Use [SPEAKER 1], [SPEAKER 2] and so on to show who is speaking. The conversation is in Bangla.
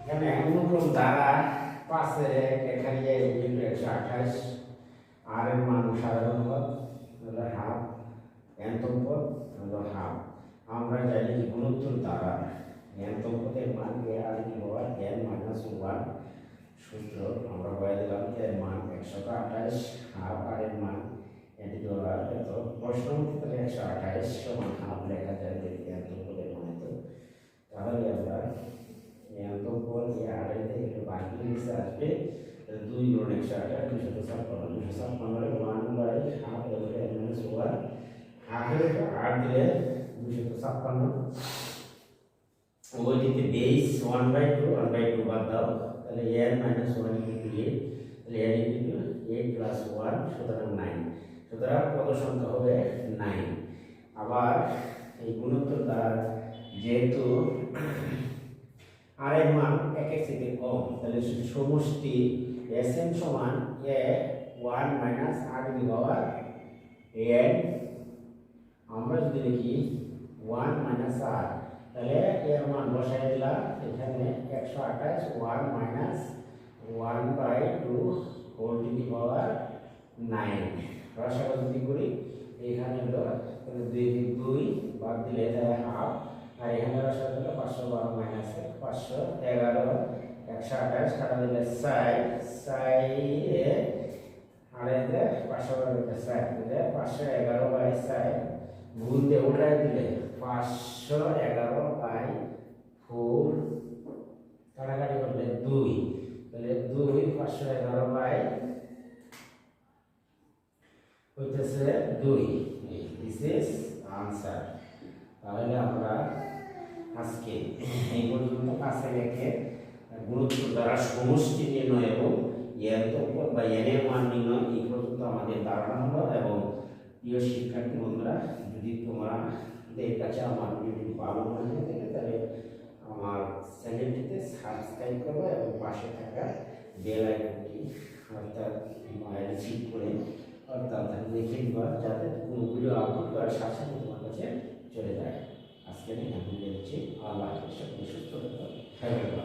[SPEAKER 1] এখানে অনুক্রম দ্বারা 5 এখানে 128 আর এর মান সাধারণ পদ হলো হাফ, এনতম পদ হলো হাফ। আমরা জানি যে গুণোত্তর দ্বারা এনতম পদের মান এ আর কি হওয়ার n - 1 সূত্র আমরা বলে দিলাম এর মান 128, হাফ আর এর মান এটি দেওয়ার এত প্রশ্ন উত্তরে 128 সমান হাফ লেখা যায় যদি এনতম পদের মান তো তাহলে আমরা এনতম পদ এ আর এর থেকে বাকি নিচে আসবে 2 গুণ 128 256 1/হাফ এর n - 1 হাফের উপর 8 দিলে 256 ওইটিতে বেস 1/2 1/2 বাদ দাও তাহলে n - 1 ইকুয়াল 8 তাহলে n ইকুয়াল 8 প্লাস 1 সুতরাং 9 সুতরাং পদ সংখ্যা হবে 9। আবার এই গুণোত্তর দ্বারা যেহেতু আর এর মান 1 এর থেকে কম তাহলে সমষ্টি Sn সমান a 1 minus r to the power n। আমরা যদি লিখি 1 মাইনাস r তাহলে এর মান বসাই দিলাম এখানে 128 1 মাইনাস 1/2 হোল টু দি পাওয়ার 9 রসাগু যদি করি এখানে হলো 2 বাদ দিলে যায় হাফ আর এখানে রসাগু হলো 512 মাইনাস 511 128 কাটা দিলে 4 আর এতে 512 দিলে 511/4 গুণ দিয়ে উঠাই দিলে 511/4 কাটাকাটি করলে 2 তাহলে 2 511 হইতেছে 2। This is answer. তাহলে আমরা আজকে এই পর্যন্ত কাছে রেখে গুণোত্তর দ্বারা সমষ্টি নির্ণয় এবং এনতম পদ বা n এর মান নির্ণয় এই পর্যন্ত আমাদের ধারণা হলো। এবং প্রিয় শিক্ষার্থী বন্ধুরা, যদি তোমাদের কাছে আমার ভিডিও ভালো মনে হয়ে থাকে তাহলে আমার চ্যানেলটিতে সাবস্ক্রাইব করবে এবং পাশে থাকা বেল আইকনটি অর্থাৎ রিসিভ করে অর্থাৎ দেখে নিবা যাতে কোনো ভিডিও আপলোড করার সাথে সাথে তোমার কাছে চলে যায়। আজকে আমি এখন বলছি আল্লাহ হাফেজ, সুস্থ থাকো।